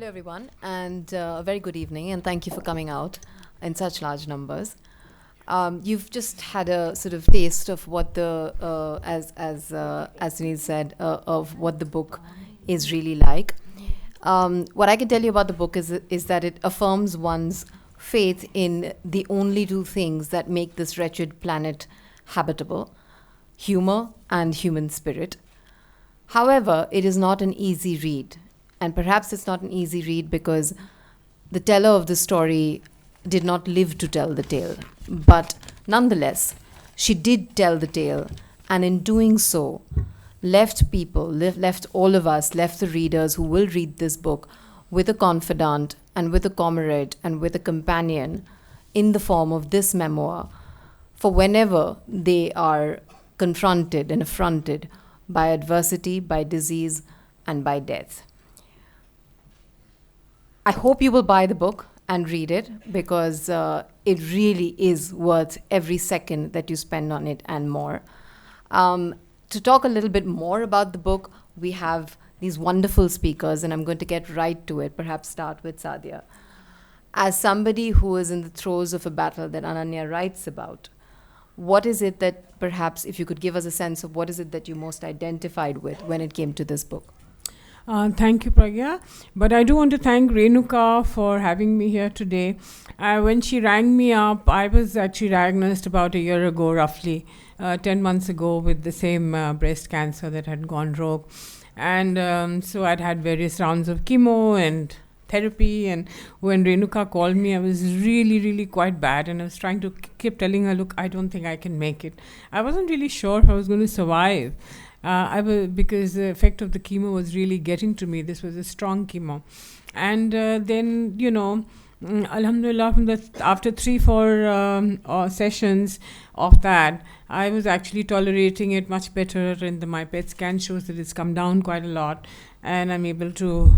Hello, everyone, and a very good evening, and thank you for coming out in such large numbers. You've just had a sort of taste of what as Sunil said, of what the book is really like. What I can tell you about the book is that it affirms one's faith in the only two things that make this wretched planet habitable: humor and human spirit. However, it is not an easy read. And perhaps it's not an easy read because the teller of the story did not live to tell the tale. But nonetheless, she did tell the tale. And in doing so, left all of us, left the readers who will read this book with a confidant and with a comrade and with a companion in the form of this memoir for whenever they are confronted and affronted by adversity, by disease, and by death. I hope you will buy the book and read it because it really is worth every second that you spend on it and more. To talk a little bit more about the book, we have these wonderful speakers, and I'm going to get right to it, perhaps start with Sadia. As somebody who is in the throes of a battle that Ananya writes about, what is it that perhaps, if you could give us a sense of what is it that you most identified with when it came to this book? Thank you, Pragya. But I do want to thank Renuka for having me here today. When she rang me up, I was actually diagnosed about a year ago, roughly 10 months ago, with the same breast cancer that had gone rogue. And so I'd had various rounds of chemo and therapy. And when Renuka called me, I was really, really quite bad. And I was trying to keep telling her, look, I don't think I can make it. I wasn't really sure if I was going to survive. Because the effect of the chemo was really getting to me. This was a strong chemo. And then, Alhamdulillah, after 3-4 sessions of that, I was actually tolerating it much better. And my PET scan shows that it's come down quite a lot. And I'm able to,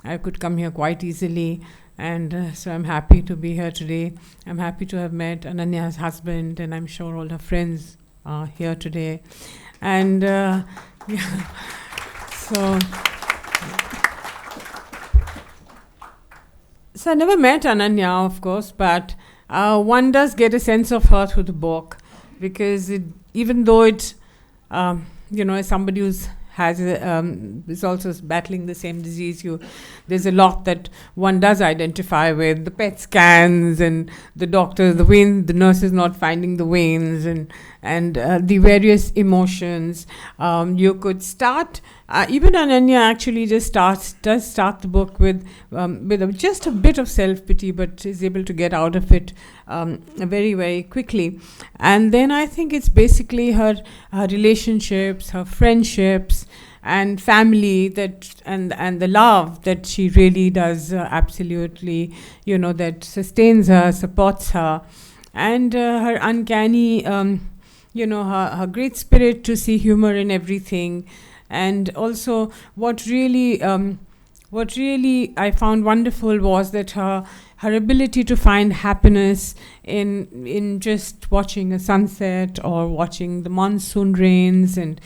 I could come here quite easily. And so I'm happy to be here today. I'm happy to have met Ananya's husband, and I'm sure all her friends are here today. And so I never met Ananya, of course, but one does get a sense of her through the book, because even though it, as somebody who's is also battling the same disease, there's a lot that one does identify with: the PET scans and the doctors, the nurses not finding the veins, and the various emotions. You could start, even Ananya actually does start the book with just a bit of self-pity, but is able to get out of it very, very quickly. And then I think it's basically her relationships, her friendships, and family, and the love that she really does absolutely, that sustains her, supports her, and her uncanny, her great spirit to see humor in everything. And also what really I found wonderful was that her ability to find happiness in just watching a sunset or watching the monsoon rains, and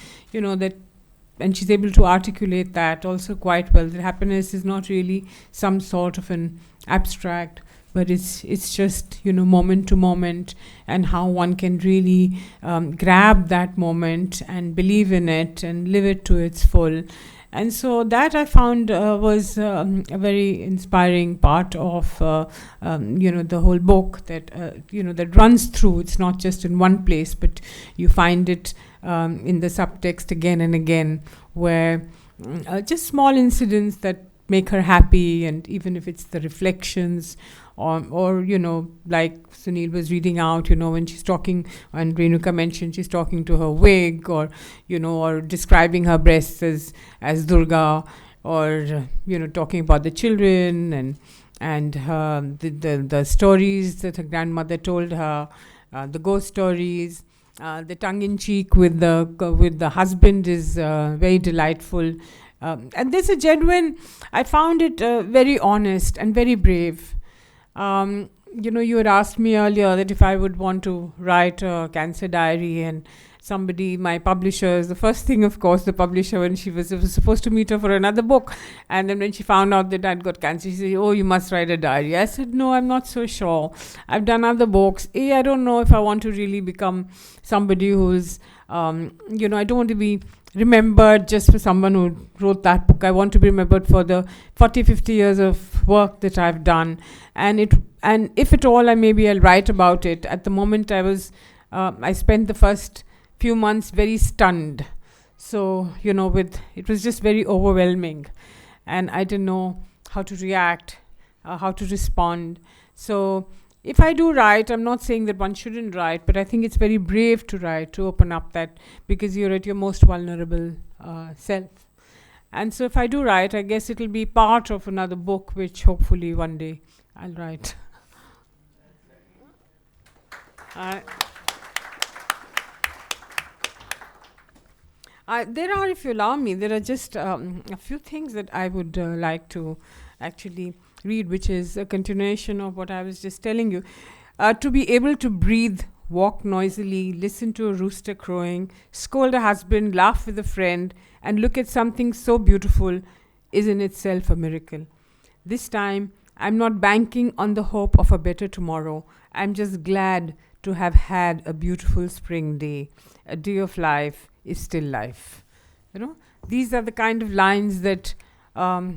and she's able to articulate that also quite well, that happiness is not really some sort of an abstract, but it's just moment to moment, and how one can really grab that moment and believe in it and live it to its full. And so that I found was a very inspiring part of the whole book, that that runs through. It's not just in one place, but you find it in the subtext again and again, where just small incidents that make her happy, and even if it's the reflections, or like Sunil was reading out, when she's talking, and Renuka mentioned she's talking to her wig, or or describing her breasts as Durga, or talking about the children, and the stories that her grandmother told her, the ghost stories. The tongue-in-cheek with the husband is very delightful. And there's a genuine, I found it very honest and very brave. you had asked me earlier that if I would want to write a cancer diary, and my publisher, the first thing, of course, the publisher, when I was supposed to meet her for another book, and then when she found out that I'd got cancer, she said, "Oh, you must write a diary." I said, "No, I'm not so sure. I've done other books. I don't know if I want to really become somebody who's, I don't want to be remembered just for someone who wrote that book. I want to be remembered for the 40, 50 years of work that I've done. And if at all, I'll write about it." At the moment, I spent the first few months very stunned. So, it was just very overwhelming. And I didn't know how to react, how to respond. So, if I do write, I'm not saying that one shouldn't write, but I think it's very brave to write, to open up that, because you're at your most vulnerable self. And so if I do write, I guess it'll be part of another book, which hopefully one day I'll write. There are, if you allow me, there are just a few things that I would like to actually read, which is a continuation of what I was just telling you. To be able to breathe, walk noisily, listen to a rooster crowing, scold a husband, laugh with a friend, and look at something so beautiful is in itself a miracle. This time, I'm not banking on the hope of a better tomorrow. I'm just glad to have had a beautiful spring day. A day of life is still life. These are the kind of lines that are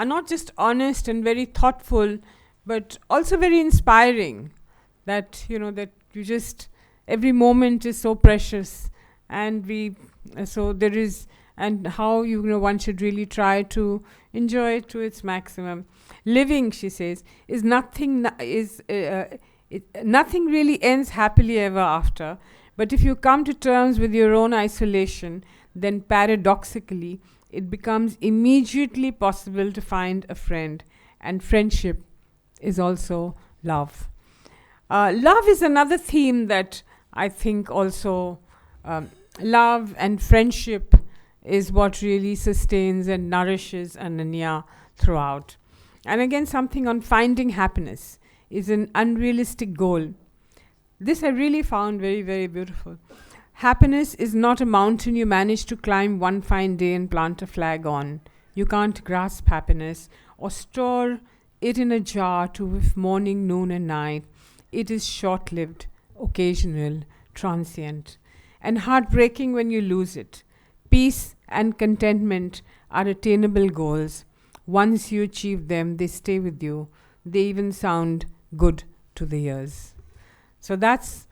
not just honest and very thoughtful, but also very inspiring. That that you just, every moment is so precious, and and how one should really try to enjoy it to its maximum. Living, she says, is nothing nothing really ends happily ever after. But if you come to terms with your own isolation, then paradoxically, it becomes immediately possible to find a friend. And friendship is also love. Love is another theme that I think also, love and friendship is what really sustains and nourishes Ananya throughout. And again, something on finding happiness is an unrealistic goal. This I really found very, very beautiful. Happiness is not a mountain you manage to climb one fine day and plant a flag on. You can't grasp happiness or store it in a jar to whiff morning, noon, and night. It is short-lived, occasional, transient, and heartbreaking when you lose it. Peace and contentment are attainable goals. Once you achieve them, they stay with you. They even sound good to the ears. So that's,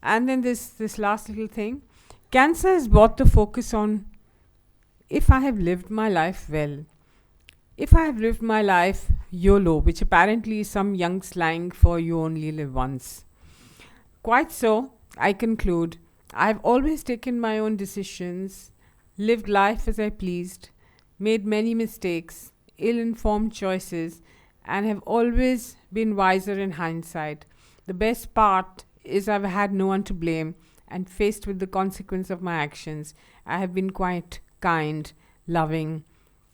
and then this last little thing. Cancer has brought the focus on, if I have lived my life well. If I have lived my life YOLO, which apparently is some young slang for you only live once. Quite so, I conclude, I've always taken my own decisions, lived life as I pleased, made many mistakes, ill-informed choices, and have always been wiser in hindsight. The best part is I've had no one to blame, and faced with the consequence of my actions, I have been quite kind, loving,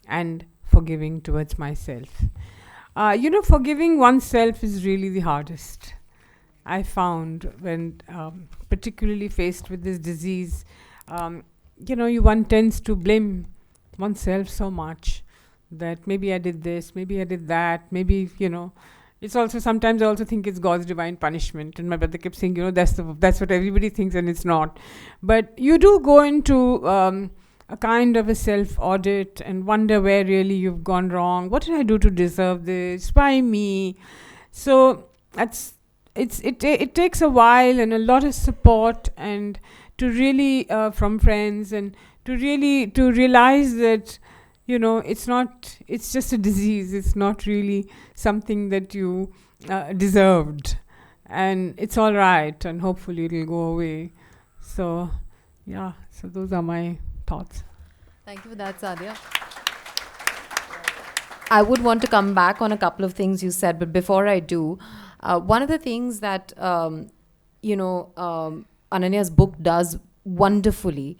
and forgiving towards myself. Forgiving oneself is really the hardest. I found when particularly faced with this disease, one tends to blame oneself so much that maybe I did this, maybe I did that, maybe, it's also, sometimes I also think it's God's divine punishment. And my brother kept saying, that's what everybody thinks, and it's not. But you do go into a kind of a self-audit and wonder where really you've gone wrong. What did I do to deserve this? Why me? So it takes a while and a lot of support, and to really from friends, and to realize that it's just a disease. It's not really something that you deserved, and it's all right, and hopefully it'll go away. So those are my thoughts. Thank you for that, Sadia. I would want to come back on a couple of things you said, but before I do, one of the things that Ananya's book does wonderfully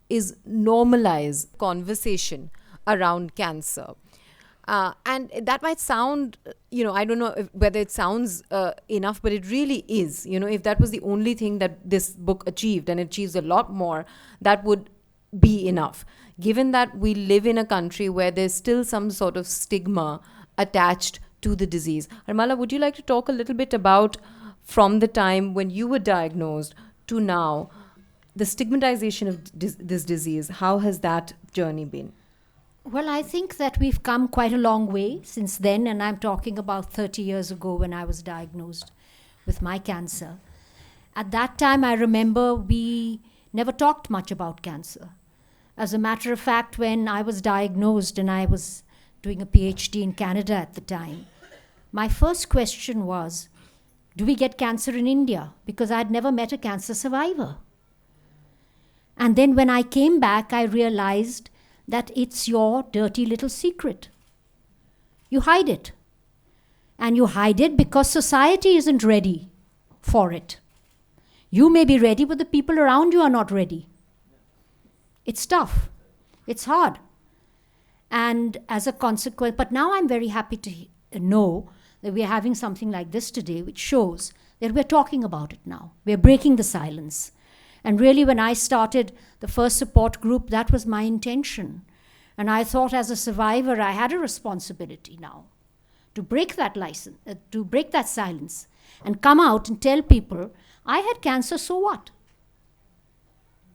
is normalize conversation around cancer. And that might sound, I don't know whether it sounds enough, but it really is. If that was the only thing that this book achieved, and it achieves a lot more, that would be enough. Given that we live in a country where there's still some sort of stigma attached to the disease. Harmala, would you like to talk a little bit about, from the time when you were diagnosed to now, the stigmatization of this disease? How has that journey been? Well, I think that we've come quite a long way since then, and I'm talking about 30 years ago when I was diagnosed with my cancer. At that time, I remember we never talked much about cancer. As a matter of fact, when I was diagnosed and I was doing a PhD in Canada at the time, my first question was, do we get cancer in India? Because I'd never met a cancer survivor. And then when I came back, I realized that it's your dirty little secret. You hide it. And you hide it because society isn't ready for it. You may be ready, but the people around you are not ready. It's tough. It's hard. And as a consequence, but now I'm very happy to know that we're having something like this today, which shows that we're talking about it now. We're breaking the silence. And really, when I started the first support group, that was my intention. And I thought, as a survivor, I had a responsibility now to break that silence, and come out and tell people, I had cancer, so what?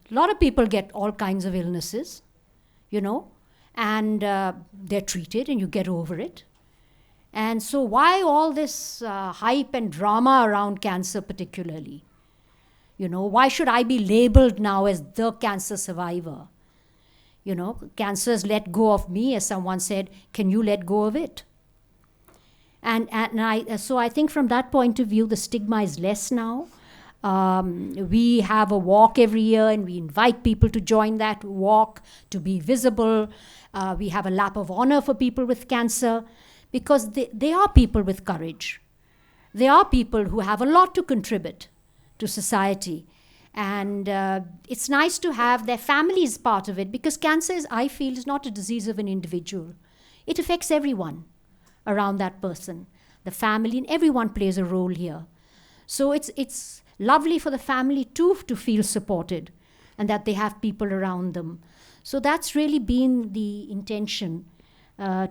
A lot of people get all kinds of illnesses, and they're treated, and you get over it. And so why all this hype and drama around cancer particularly? Why should I be labeled now as the cancer survivor? Cancer's let go of me, as someone said, can you let go of it? So I think from that point of view, the stigma is less now. We have a walk every year, and we invite people to join that walk, to be visible. We have a lap of honor for people with cancer, because they are people with courage. They are people who have a lot to contribute to society. And it's nice to have their families part of it, because cancer, I feel, is not a disease of an individual. It affects everyone around that person. The family, and everyone plays a role here. So it's lovely for the family too to feel supported, and that they have people around them. So that's really been the intention,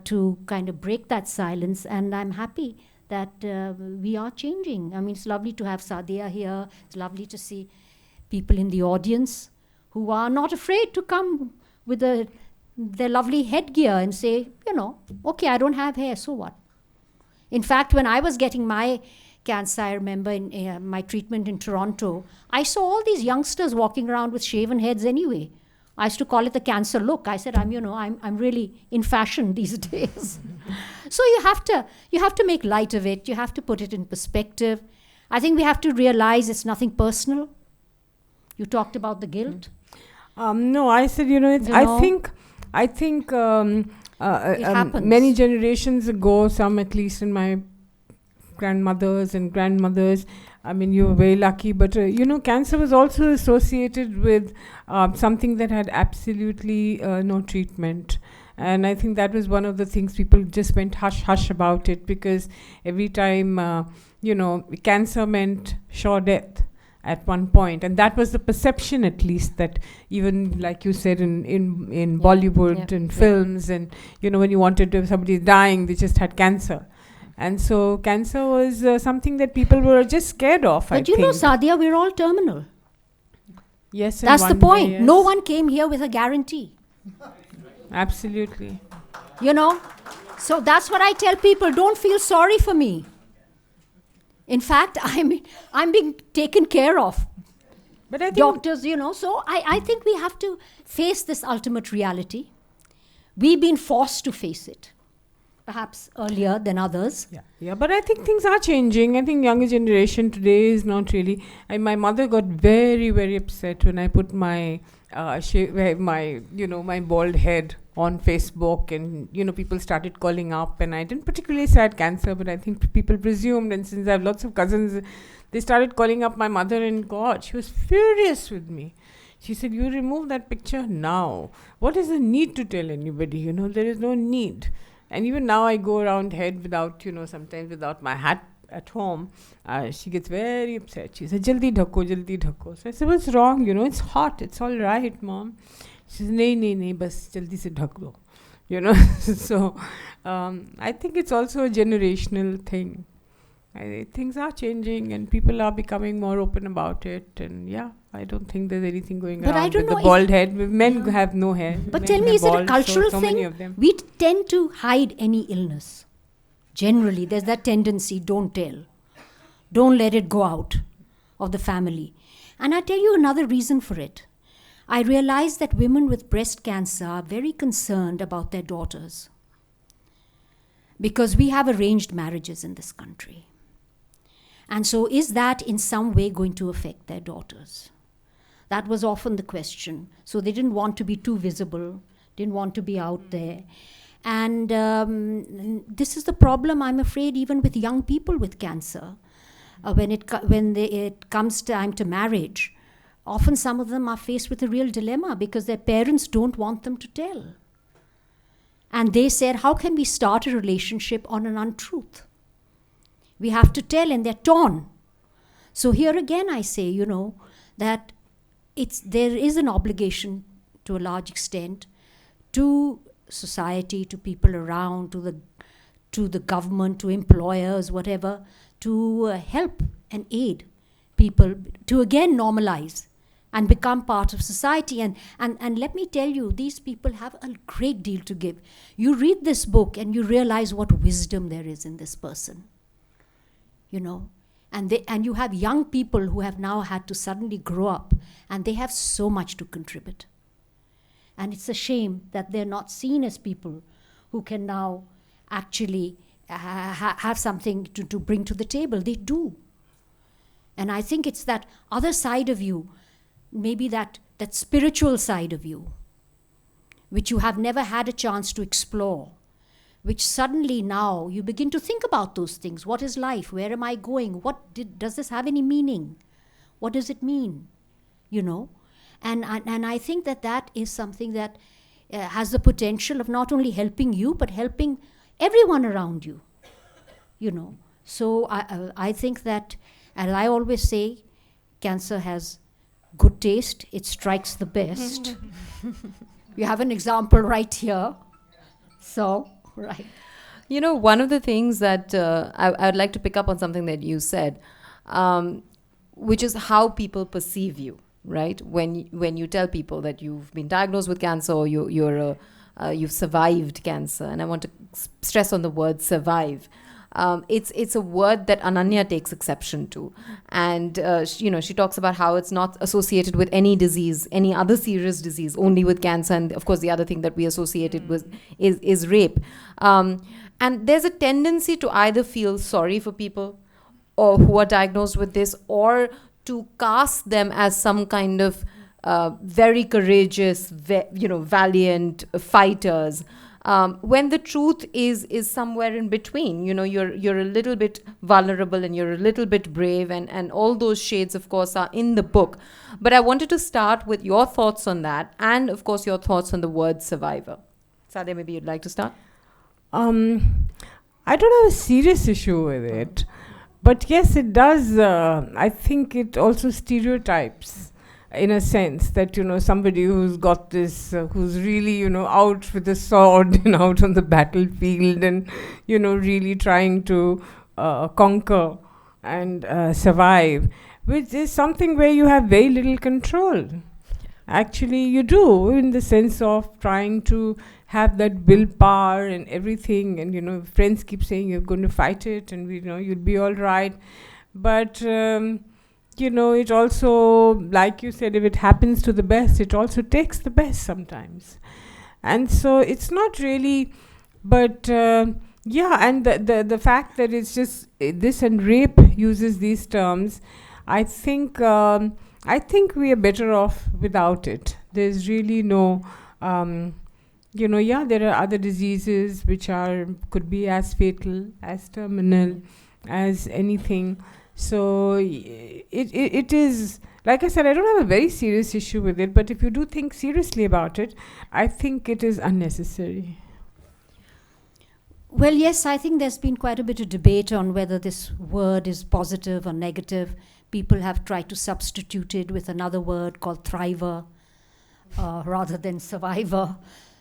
to kind of break that silence. And I'm happy that we are changing. I mean, it's lovely to have Sadia here. It's lovely to see people in the audience who are not afraid to come with their lovely headgear and say, okay, I don't have hair, so what? In fact, when I was getting my cancer, I remember in my treatment in Toronto, I saw all these youngsters walking around with shaven heads anyway. I used to call it the cancer look. I said, I'm really in fashion these days. So you have to make light of it. You have to put it in perspective. I think we have to realize it's nothing personal. You talked about the guilt. No, I said, I think many generations ago, some at least in my grandmothers and grandmothers, I mean, you were very lucky, but cancer was also associated with something that had absolutely no treatment. And I think that was one of the things people just went hush about it, because every time, cancer meant sure death at one point. And that was the perception, at least, that even, like you said, in Bollywood and films, and, when you wanted to, if somebody is dying, they just had cancer. And so cancer was something that people were just scared of, but I think. But Sadia, we're all terminal. Yes, that's the point. Day, yes. No one came here with a guarantee. Absolutely. So that's what I tell people. Don't feel sorry for me. In fact, I'm being taken care of. But I think doctors, so I think we have to face this ultimate reality. We've been forced to face it, perhaps earlier than others. Yeah, but I think things are changing. I think younger generation today is not really. My mother got very, very upset when I put my my bald head on Facebook, and people started calling up, and I didn't particularly say I had cancer, but I think people presumed, and since I have lots of cousins, they started calling up my mother, and God, she was furious with me. She said, you remove that picture now. What is the need to tell anybody? There is no need. And even now I go around head without, sometimes without my hat at home. She gets very upset. She says, jaldi dhako, jaldi dhako. So I said, what's wrong? It's hot. It's all right, mom. She says, nahi, bas jaldi se dhak do. So I think it's also a generational thing. Things are changing and people are becoming more open about it. And yeah, I don't think there's anything going But I around don't with the know bald head. Men have no hair. But Men tell me, have is it a bald, cultural so thing? many of them. We tend to hide any illness. Generally, there's that tendency, don't tell. Don't let it go out of the family. And I tell you another reason for it. I realize that women with breast cancer are very concerned about their daughters. Because we have arranged marriages in this country. And so is that in some way going to affect their daughters? That was often the question. So they didn't want to be too visible, didn't want to be out there. And this is the problem, I'm afraid, even with young people with cancer. When it comes time to marriage, often some of them are faced with a real dilemma because their parents don't want them to tell. And they said, how can we start a relationship on an untruth? We have to tell, and they're torn. So here again I say, that there is an obligation to a large extent to society, to people around, to the government, to employers, whatever, to help and aid people to again normalize and become part of society. And let me tell you, these people have a great deal to give. You read this book and you realize what wisdom there is in this person. And you have young people who have now had to suddenly grow up, and they have so much to contribute. And it's a shame that they're not seen as people who can now actually have something to bring to the table. They do. And I think it's that other side of you, maybe that spiritual side of you, which you have never had a chance to explore, which suddenly now you begin to think about those things. What is life? Where am I going? Does this have any meaning? What does it mean? And I think that is something that has the potential of not only helping you, but helping everyone around you. So I think that, as I always say, cancer has good taste. It strikes the best. You have an example right here. So, right. One of the things that I would like to pick up on something that you said, which is how people perceive you. Right, when you tell people that you've been diagnosed with cancer or you've survived cancer, and I want to stress on the word survive. It's a word that Ananya takes exception to, and she talks about how it's not associated with any disease, any other serious disease, only with cancer, and of course the other thing that we associate it with is rape. And there's a tendency to either feel sorry for people or who are diagnosed with this, or to cast them as some kind of very courageous, valiant fighters, when the truth is somewhere in between. You're a little bit vulnerable and you're a little bit brave, and all those shades, of course, are in the book. But I wanted to start with your thoughts on that, and of course your thoughts on the word survivor. Sadia, maybe you'd like to start? I don't have a serious issue with it. But yes, it does. I think it also stereotypes, in a sense, that, somebody who's got this, who's really, out with a sword and out on the battlefield and, really trying to conquer and survive, which is something where you have very little control. Actually, you do, in the sense of trying to have that willpower and everything, and friends keep saying you're going to fight it, and you'll be all right. But it also, like you said, if it happens to the best, it also takes the best sometimes. And so it's not really, but and the fact that it's just this, and rape uses these terms, I think we are better off without it. There's really no there are other diseases which could be as fatal, as terminal, as anything. So it is, like I said, I don't have a very serious issue with it, but if you do think seriously about it, I think it is unnecessary. Well, yes, I think there's been quite a bit of debate on whether this word is positive or negative. People have tried to substitute it with another word called thriver rather than survivor.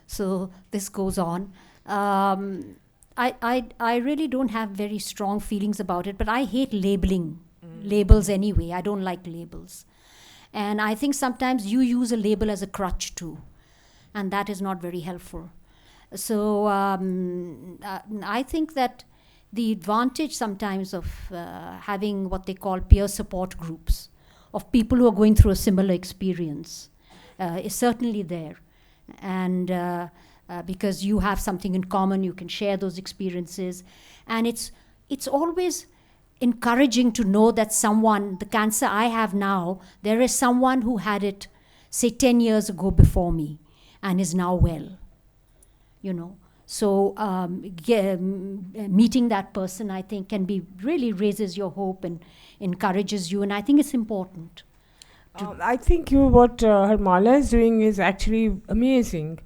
So this goes on. I really don't have very strong feelings about it, but I hate labeling labels anyway. I don't like labels. And I think sometimes you use a label as a crutch too, and that is not very helpful. So I think that the advantage sometimes of having what they call peer support groups of people who are going through a similar experience is certainly there. And because you have something in common, you can share those experiences. And it's always encouraging to know that someone, the cancer I have now, there is someone who had it, say, 10 years ago before me and is now well. You know, so meeting that person, I think, can be really raises your hope and encourages you, and I think it's important. I think what Harmala is doing is actually amazing,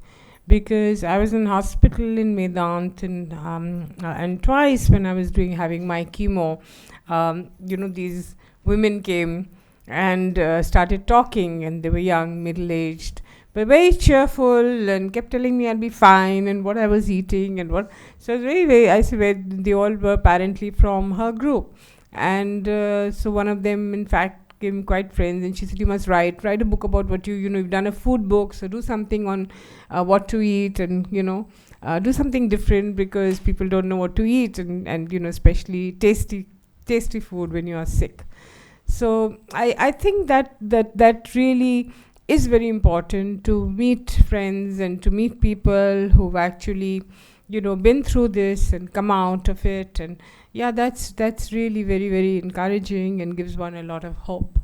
because I was in hospital in Medant and twice when I was having my chemo, these women came and started talking, and they were young, middle-aged, but very cheerful, and kept telling me I'll be fine and what I was eating and what. So it was very, I swear, they all were apparently from her group. And so one of them, in fact, became quite friends, and she said, you must write a book about what you've done a food book, so do something on what to eat, and, do something different, because people don't know what to eat, and especially tasty food when you are sick. So I think that really is very important, to meet friends and to meet people who've actually been through this and come out of it. And that's really very, very encouraging and gives one a lot of hope.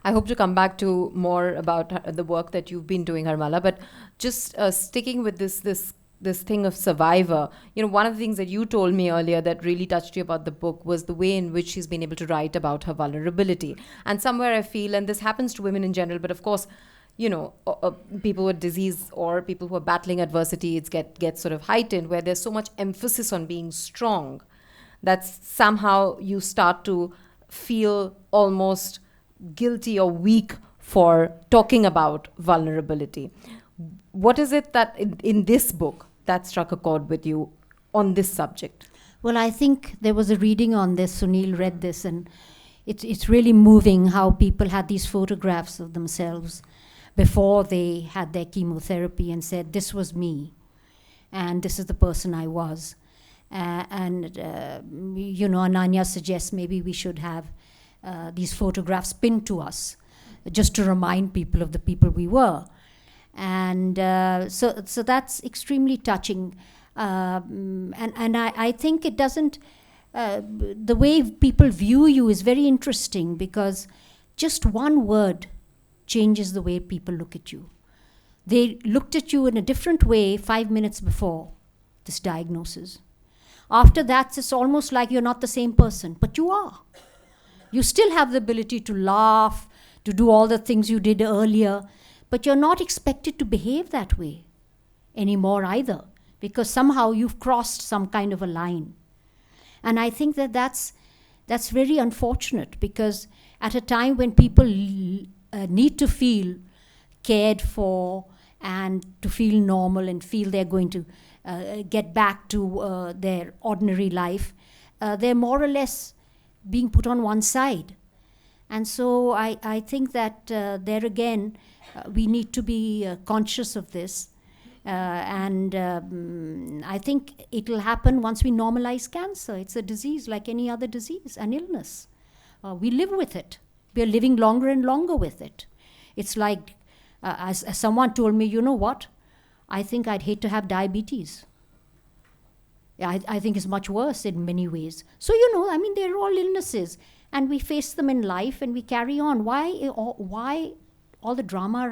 I hope to come back to more about the work that you've been doing, Harmala, but just sticking with this thing of survivor, one of the things that you told me earlier that really touched you about the book was the way in which she's been able to write about her vulnerability. And somewhere I feel, and this happens to women in general, but of course, people with disease or people who are battling adversity, it gets sort of heightened, where there's so much emphasis on being strong that somehow you start to feel almost guilty or weak for talking about vulnerability. What is it that in this book that struck a chord with you on this subject? Well, I think there was a reading on this. Sunil read this, and it's really moving how people had these photographs of themselves before they had their chemotherapy and said, this was me, and this is the person I was. Ananya suggests maybe we should have these photographs pinned to us, just to remind people of the people we were. And so that's extremely touching. And I think it doesn't, the way people view you is very interesting, because just one word changes the way people look at you. They looked at you in a different way 5 minutes before this diagnosis. After that, it's almost like you're not the same person, but you are. You still have the ability to laugh, to do all the things you did earlier, but you're not expected to behave that way anymore either, because somehow you've crossed some kind of a line. And I think that's very unfortunate, because at a time when people need to feel cared for and to feel normal and feel they're going to get back to their ordinary life, they're more or less being put on one side. And so I think that there again, we need to be conscious of this. And I think it'll happen once we normalize cancer. It's a disease like any other disease, an illness. We live with it. We are living longer and longer with it. It's like, as someone told me, you know what? I think I'd hate to have diabetes. I think it's much worse in many ways. So, they're all illnesses. And we face them in life and we carry on. Why all the drama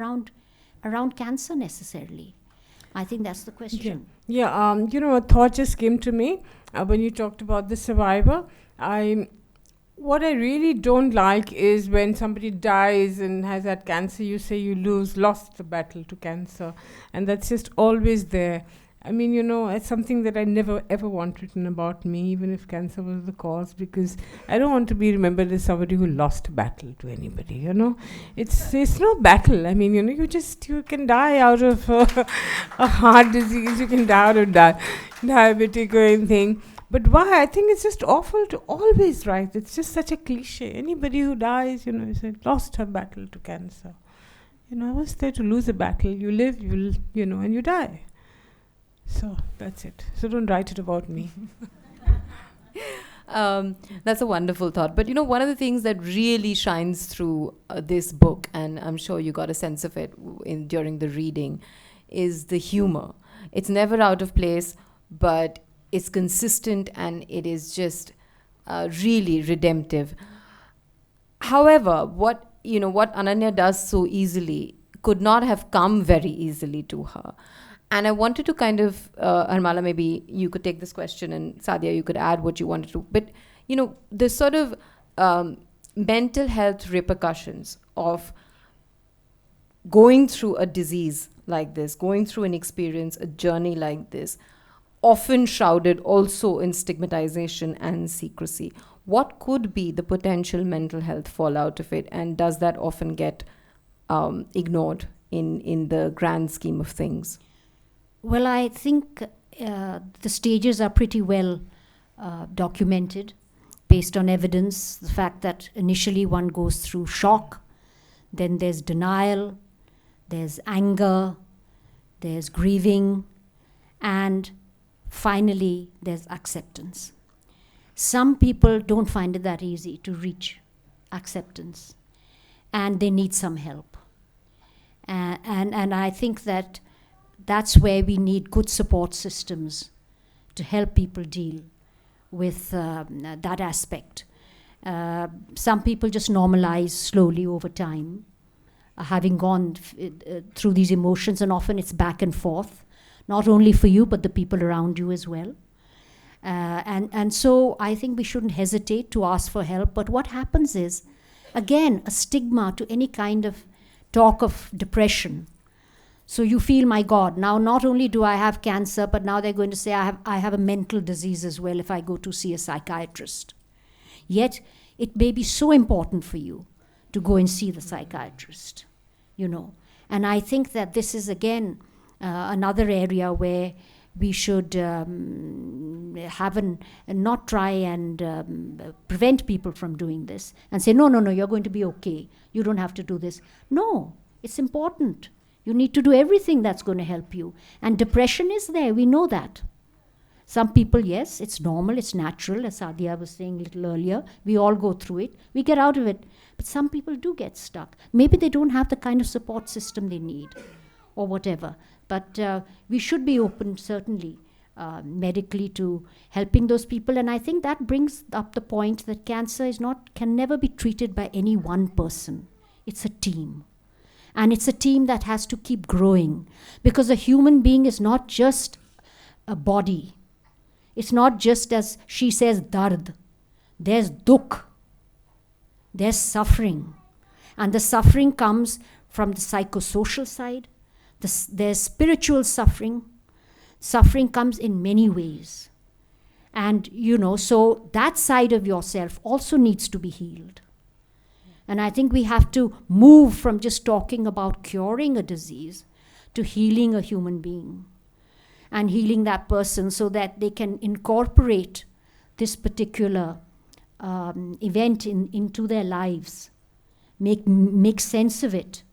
around cancer necessarily? I think that's the question. Yeah, a thought just came to me when you talked about the survivor. What I really don't like is when somebody dies and has that cancer, you say you lost the battle to cancer. And that's just always there. I mean, you know, it's something that I never ever want written about me, even if cancer was the cause, because I don't want to be remembered as somebody who lost a battle to anybody, you know. It's no battle. I mean, you know, you can die out of a heart disease, you can die out of diabetic or anything. But why? I think it's just awful to always write. It's just such a cliche. Anybody who dies, you know, is lost her battle to cancer. You know, I was there to lose a battle. You live, you know, and you die. So that's it. So don't write it about me. That's a wonderful thought. But you know, one of the things that really shines through this book, and I'm sure you got a sense of it during the reading, is the humor. It's never out of place, but it's consistent and it is just really redemptive. However, what Ananya does so easily could not have come very easily to her. And I wanted to kind of, Harmala, maybe you could take this question, and Sadia, you could add what you wanted to. But, you know, the sort of mental health repercussions of going through a disease like this, going through an experience, a journey like this, often shrouded also in stigmatization and secrecy. What could be the potential mental health fallout of it, and does that often get ignored in the grand scheme of things? Well, I think the stages are pretty well documented based on evidence. The fact that initially one goes through shock, then there's denial, there's anger, there's grieving, and finally there's acceptance. Some people don't find it that easy to reach acceptance, and they need some help. And I think that's where we need good support systems to help people deal with that aspect. Some people just normalize slowly over time, having gone through these emotions, and often it's back and forth, not only for you, but the people around you as well. And so I think we shouldn't hesitate to ask for help. But what happens is, again, a stigma to any kind of talk of depression. So you feel, my God, now not only do I have cancer, but now they're going to say I have a mental disease as well if I go to see a psychiatrist. Yet it may be so important for you to go and see the psychiatrist, you know. And I think that this is, again, another area where we should not try and prevent people from doing this and say, no, you're going to be okay. You don't have to do this. No, it's important. You need to do everything that's going to help you. And depression is there, we know that. Some people, yes, it's normal, it's natural, as Sadia was saying a little earlier. We all go through it, we get out of it. But some people do get stuck. Maybe they don't have the kind of support system they need, or whatever. But we should be open, certainly, medically, to helping those people. And I think that brings up the point that cancer can never be treated by any one person. It's a team. And it's a team that has to keep growing, because a human being is not just a body. It's not just, as she says, dard. There's dukh. There's suffering. And the suffering comes from the psychosocial side. There's spiritual suffering. Suffering comes in many ways. And, you know, so that side of yourself also needs to be healed. And I think we have to move from just talking about curing a disease to healing a human being and healing that person so that they can incorporate this particular event into their lives, make sense of it,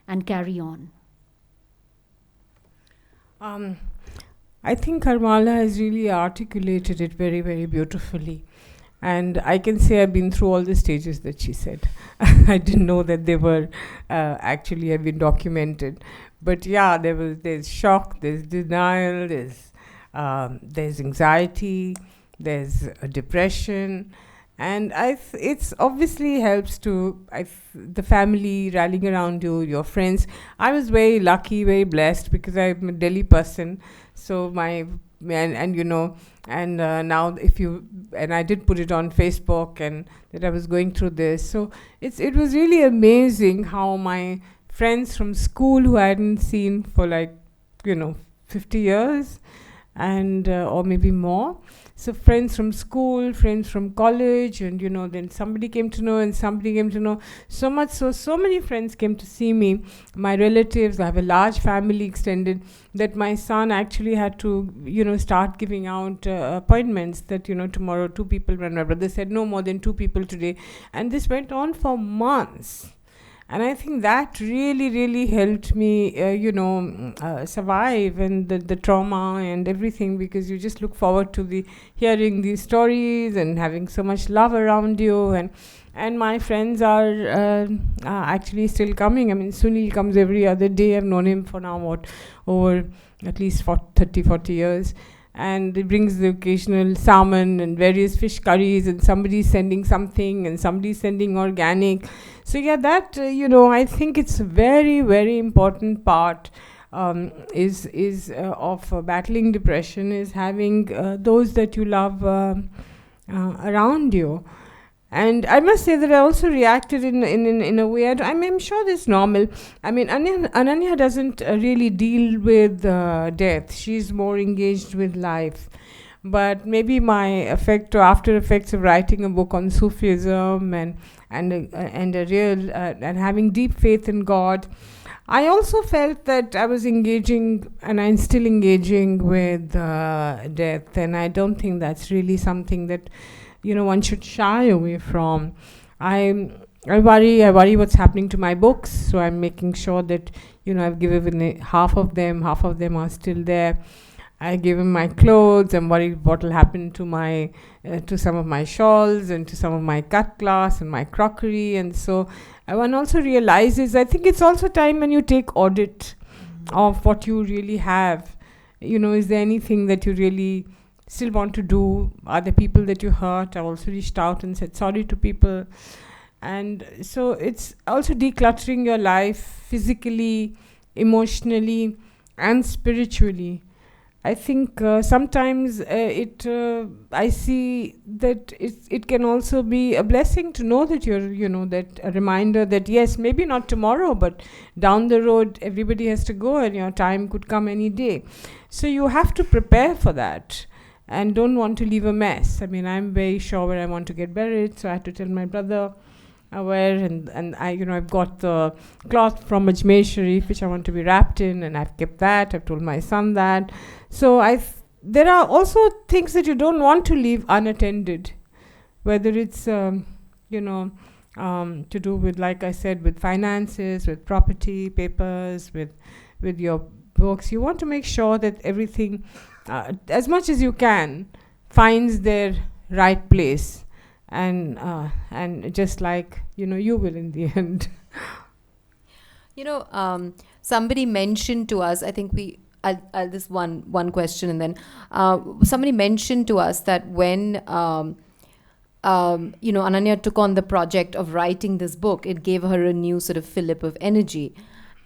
and carry on. I think Harmala has really articulated it very, very beautifully. And I can say I've been through all the stages that she said. I didn't know that they were actually have been documented. But yeah, there's shock, there's denial, there's anxiety, there's depression. And it's obviously helps to the family rallying around you, your friends. I was very lucky, very blessed, because I'm a Delhi person. So now I did put it on Facebook, and that I was going through this. So it was really amazing how my friends from school who I hadn't seen for 50 years, and or maybe more. So friends from school, friends from college, and then somebody came to know, and somebody came to know. So much so many friends came to see me. My relatives, I have a large family extended, that my son actually had to, start giving out appointments that, tomorrow 2 people, when my brother said no more than 2 people today. And this went on for months. And I think that really, really helped me, survive and the trauma and everything, because you just look forward to hearing these stories and having so much love around you. And my friends are actually still coming. I mean, Sunil comes every other day. I've known him for now, over at least 40 years. And he brings the occasional salmon and various fish curries, and somebody's sending something, and somebody's sending organic. So yeah, that I think it's a very, very important part is of battling depression, is having those that you love around you. And I must say that I also reacted in a way. I'm sure that's normal. I mean, Ananya doesn't really deal with death. She's more engaged with life. But maybe my effect or after effects of writing a book on Sufism and a real and having deep faith in God, I also felt that I was engaging, and I'm still engaging with death. And I don't think that's really something that one should shy away from. I worry what's happening to my books, so I'm making sure that I've given half of them are still there. I give him my clothes. I'm worried what will happen to to some of my shawls and to some of my cut glass and my crockery. And so one also realizes, I think it's also time when you take audit of what you really have. Is there anything that you really still want to do? Are there people that you hurt? I've also reached out and said sorry to people. And so it's also decluttering your life physically, emotionally, and spiritually. I think sometimes I see that it can also be a blessing to know that that a reminder that yes, maybe not tomorrow, but down the road everybody has to go, and your time could come any day. So you have to prepare for that and don't want to leave a mess. I mean, I'm very sure where I want to get buried, so I had to tell my brother where, and I, I've got the cloth from Ajmer Sharif which I want to be wrapped in, and I've kept that. I've told my son that. So there are also things that you don't want to leave unattended, whether it's to do with, like I said, with finances, with property, papers, with your books. You want to make sure that everything, as much as you can, finds their right place, and just like you will in the end. Somebody mentioned to us, I think I'll this one question, and then somebody mentioned to us that when Ananya took on the project of writing this book, it gave her a new sort of fillip of energy.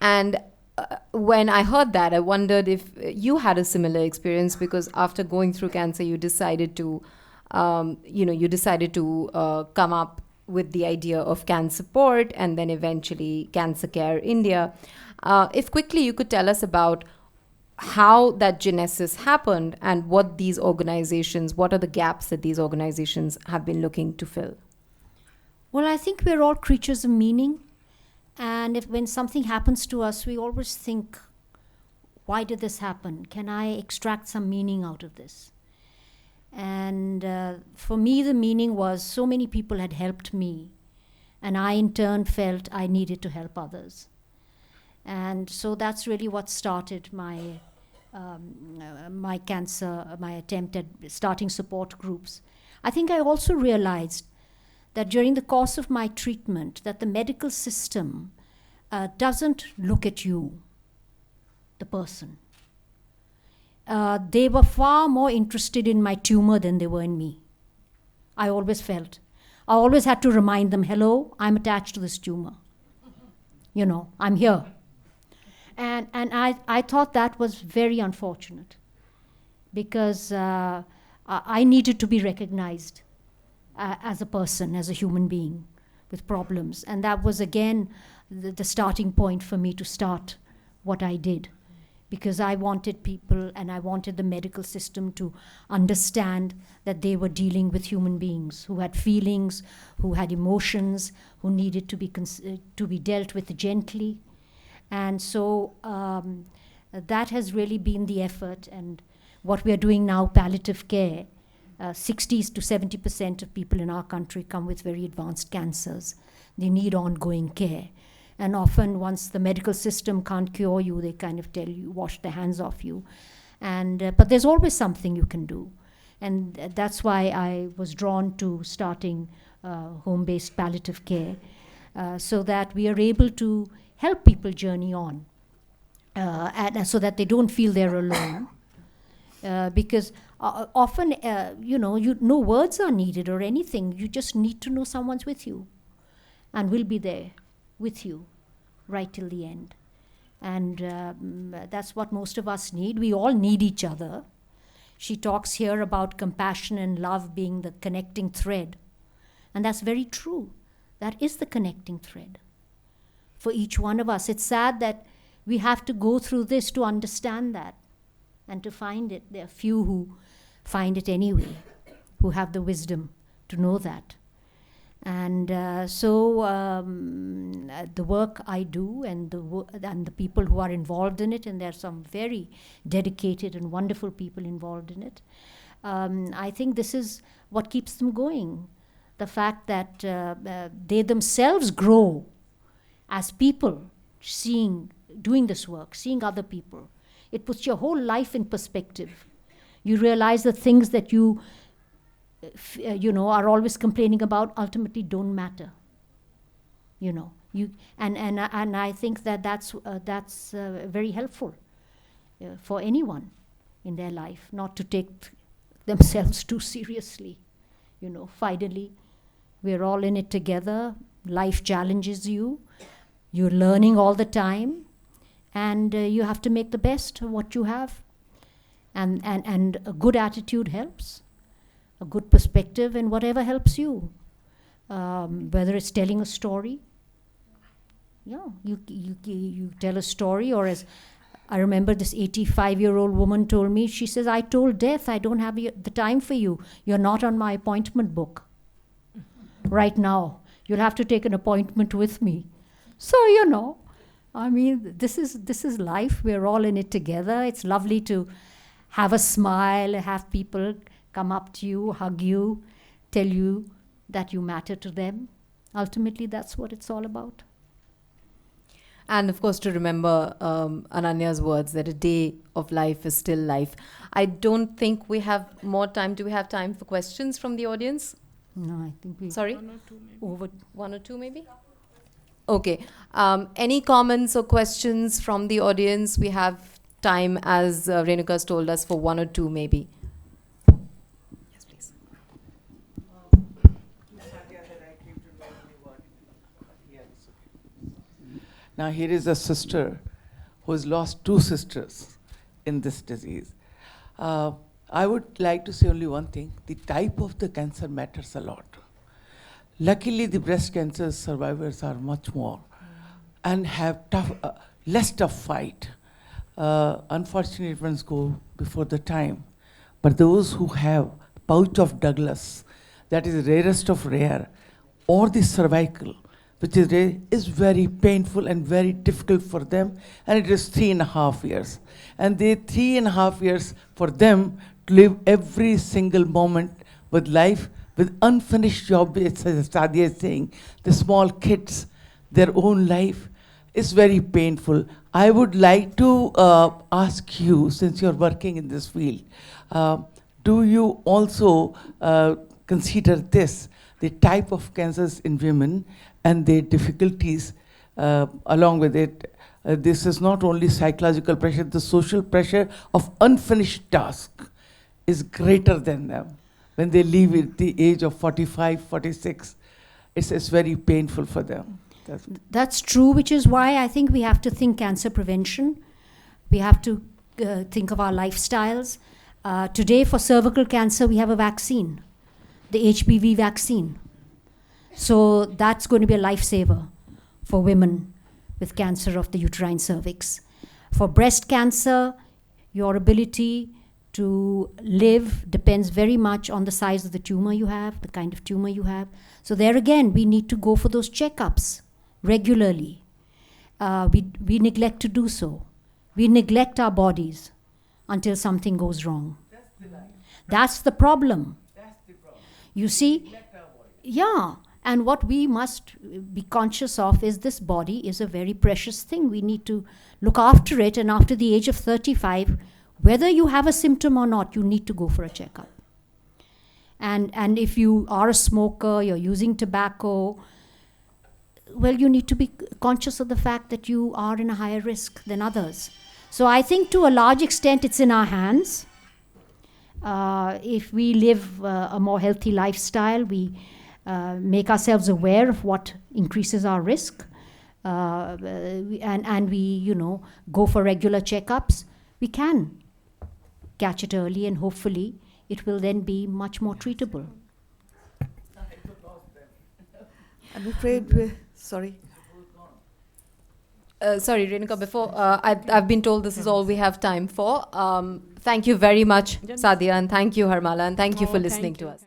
And when I heard that, I wondered if you had a similar experience, because after going through cancer, you decided to come up with the idea of CanSupport, and then eventually Cancer Care India. If quickly you could tell us about how that genesis happened, and what are the gaps that these organizations have been looking to fill? Well, I think we're all creatures of meaning. And when something happens to us, we always think, why did this happen? Can I extract some meaning out of this? And for me, the meaning was so many people had helped me, and I in turn felt I needed to help others. And so that's really what started my attempt at starting support groups. I think I also realized that during the course of my treatment, that the medical system doesn't look at you, the person. They were far more interested in my tumor than they were in me. I always felt. I always had to remind them, hello, I'm attached to this tumor. I'm here. And I thought that was very unfortunate, because I needed to be recognized as a person, as a human being with problems. And that was, again, the starting point for me to start what I did. because I wanted people and I wanted the medical system to understand that they were dealing with human beings who had feelings, who had emotions, who needed to be dealt with gently. And so that has really been the effort. And what we are doing now, palliative care, 60 to 70% of people in our country come with very advanced cancers. They need ongoing care. And often, once the medical system can't cure you, they kind of tell you, wash their hands off you. But there's always something you can do. And that's why I was drawn to starting home-based palliative care, so that we are able to help people journey on, and so that they don't feel they're alone. Because often, no words are needed or anything. You just need to know someone's with you and will be there with you right till the end. And that's what most of us need. We all need each other. She talks here about compassion and love being the connecting thread. And that's very true. That is the connecting thread for each one of us. It's sad that we have to go through this to understand that and to find it. There are few who find it anyway, who have the wisdom to know that. And so the work I do and the people who are involved in it, and there are some very dedicated and wonderful people involved in it, I think this is what keeps them going. The fact that they themselves grow as people, doing this work, seeing other people. It puts your whole life in perspective. You realize the things that you are always complaining about ultimately don't matter. And I think that's very helpful for anyone in their life, not to take themselves too seriously. Finally, we're all in it together. Life challenges you. You're learning all the time, and you have to make the best of what you have. And a good attitude helps. A good perspective, and whatever helps you, whether it's telling a story. You tell a story, or as I remember this 85-year-old woman told me, she says, I told death, I don't have the time for you. You're not on my appointment book right now. You'll have to take an appointment with me. So, this is life. We're all in it together. It's lovely to have a smile, have people come up to you, hug you, tell you that you matter to them. Ultimately, that's what it's all about. And of course, to remember Ananya's words that a day of life is still life. I don't think we have more time. Do we have time for questions from the audience? No, I think we... Sorry? One or two maybe. Over. One or two maybe? Okay. Any comments or questions from the audience? We have time, as Renuka's told us, for one or two maybe. Yes, please. Now here is a sister who has lost two sisters in this disease. I would like to say only one thing. The type of the cancer matters a lot. Luckily, the breast cancer survivors are much more and have less tough fight. Unfortunate ones go before the time. But those who have pouch of Douglas, that is rarest of rare, or the cervical, which is rare, is very painful and very difficult for them, and it is 3.5 years. And they 3.5 years for them to live every single moment with life, with unfinished job, as Sadia is saying, the small kids, their own life is very painful. I would like to ask you, since you're working in this field, do you also consider this, the type of cancers in women and their difficulties along with it? This is not only psychological pressure, the social pressure of unfinished task is greater than them. When they leave at the age of 45, 46, it's very painful for them. That's true, which is why I think we have to think cancer prevention. We have to think of our lifestyles. Today, for cervical cancer, we have a vaccine, the HPV vaccine. So that's going to be a lifesaver for women with cancer of the uterine cervix. For breast cancer, your ability to live depends very much on the size of the tumor you have, the kind of tumor you have. So there again, we need to go for those checkups regularly. We neglect to do so. We neglect our bodies until something goes wrong. That's the problem. You see? Yeah. And what we must be conscious of is this body is a very precious thing. We need to look after it, and after the age of 35, whether you have a symptom or not, you need to go for a checkup. And if you are a smoker, you're using tobacco, well, you need to be conscious of the fact that you are in a higher risk than others. So I think to a large extent it's in our hands. If we live a more healthy lifestyle, we make ourselves aware of what increases our risk, and we, go for regular checkups, we can catch it early, and hopefully it will then be much more treatable. I'm afraid sorry. Sorry, Renuka, before, I've been told this is all we have time for. Thank you very much, Sadia, and thank you, Harmala, and thank you for listening to us.